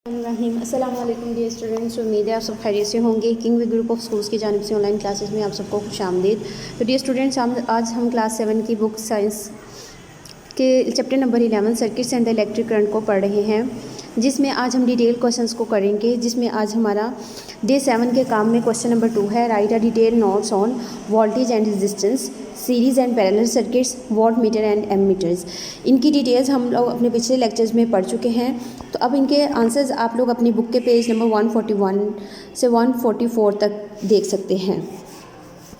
रहीम अस्सलाम वालेकुम dear students, उम्मीद है आप सब खैरियत से होंगे। King way group of schools की जानिब से ऑनलाइन क्लासेस में आप सबको खुशामदीद। तो डियर स्टूडेंट्स, आज हम क्लास 7 की बुक साइंस के chapter number 11 circuits and the electric current को पढ़ रहे हैं, जिसमें आज हम डिटेल क्वेश्चंस को करेंगे। जिसमें आज हमारा डे 7 के काम में क्वेश्चन नंबर 2 है, write a detail notes on voltage and resistance, series and parallel circuits, watt meter and ammeters. इनकी डिटेल्स हम लोग अपने पिछले लेक्चर्स में पढ़ चुके हैं। तो अब इनके आंसर्स आप लोग अपनी बुक के पेज नंबर 141 से 144 तक देख सकते हैं।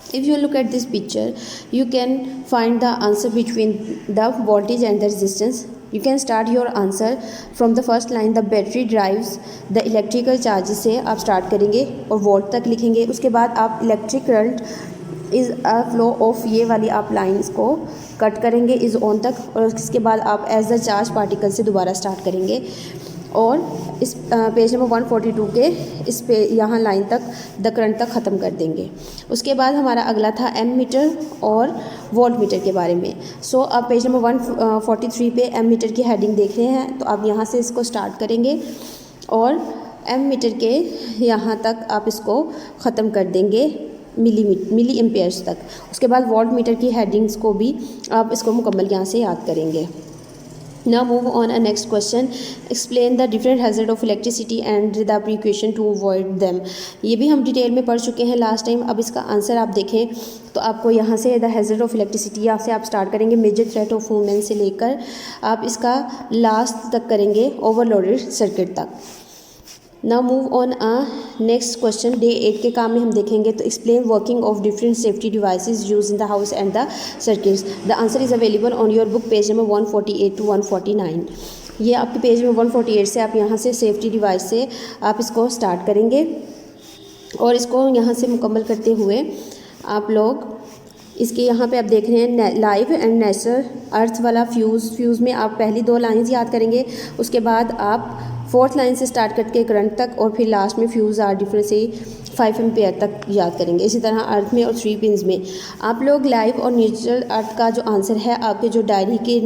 If you look at this picture, you can find the answer between the voltage and the resistance. You can start your answer from the first line, the battery drives the electrical charges से आप start करेंगे और volt तक लिखेंगे। उसके बाद आप electric current is a flow of, ये वाली आप लाइंस को कट करेंगे इज़ ऑन तक, और इसके बाद आप एज द चार्ज पार्टिकल से दोबारा स्टार्ट करेंगे और इस पेज नंबर 142 के इस पे यहाँ लाइन तक द करंट तक ख़त्म कर देंगे। उसके बाद हमारा अगला था एम मीटर और वोल्ट मीटर के बारे में। सो आप पेज नंबर 143 पे एम मीटर की हेडिंग देख रहे हैं, तो आप यहाँ से इसको स्टार्ट करेंगे और एम मीटर के यहाँ तक आप इसको ख़त्म कर देंगे मिली एम्पेयर्स तक। उसके बाद वोल्ट मीटर की हेडिंग्स को भी आप इसको मुकम्मल यहाँ से याद करेंगे। Now move on a next question. Explain the different hazard of electricity and the precaution to avoid them. ये भी हम डिटेल में पढ़ चुके हैं लास्ट टाइम। अब इसका आंसर आप देखें तो आपको यहाँ से द हैज़र्ड ऑफ इलेक्ट्रिसिटी यहाँ से आप स्टार्ट करेंगे, मेजर थ्रेट ऑफ वूमेन से लेकर आप इसका लास्ट तक करेंगे ओवरलोडेड सर्किट तक। Now move on next question. Day 8 के काम में हम देखेंगे तो explain working of different safety devices use in the house and the circuits. The answer is available on your book page number 148 to 149। ये आपके page number 148 से आप यहाँ से सेफ्टी डिवाइस से आप इसको स्टार्ट करेंगे और इसको यहाँ से मुकम्मल करते हुए आप लोग इसके यहाँ पे आप देख रहे हैं लाइव एंड नेचुरल अर्थ वाला फ्यूज़ में आप पहली 2 लाइन्स याद करेंगे। उसके बाद आप 4th लाइन से स्टार्ट करके करंट तक और फिर लास्ट में फ्यूज़ आर डिफरेंट से 5 एम्पेयर तक याद करेंगे। इसी तरह अर्थ में और 3 पिंस में आप लोग लाइव और नेचुरल अर्थ का जो आंसर है आपके जो डायरी के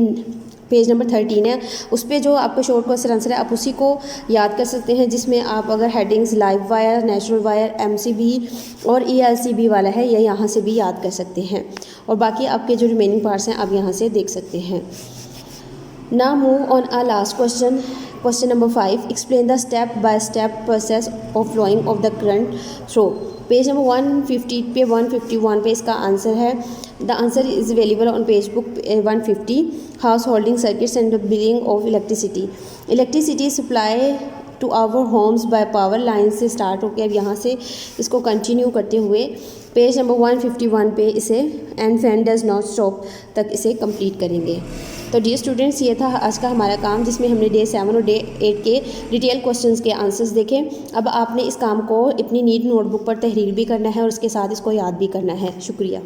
पेज नंबर 13 है उस पर जो आपका शॉर्ट क्वेश्चन आंसर है आप उसी को याद कर सकते हैं, जिसमें आप अगर headings live wire, natural wire, MCB और ईएलसीबी वाला है ये यहाँ से भी याद कर सकते हैं और बाकी आपके जो रिमेनिंग पार्ट्स हैं आप यहाँ से देख सकते हैं। Now move on a last question, question number 5। Explain the step by step process of flowing of the current through. Page number 150 पे 151 पे इसका आंसर है। The answer is available on page book 150, house holding circuits and the billing of electricity. Electricity supply to our homes by power line से start होकर अब यहाँ से इसको कंटिन्यू करते हुए पेज नंबर 151 पे इसे and fan does not stop तक इसे कंप्लीट करेंगे। तो डियर स्टूडेंट्स, ये था आज का हमारा काम, जिसमें हमने डे 7 और डे 8 के डिटेल क्वेश्चंस के आंसर्स देखे। अब आपने इस काम को अपनी नीट नोटबुक पर तहरीर भी करना है और उसके साथ इसको याद भी करना है। शुक्रिया।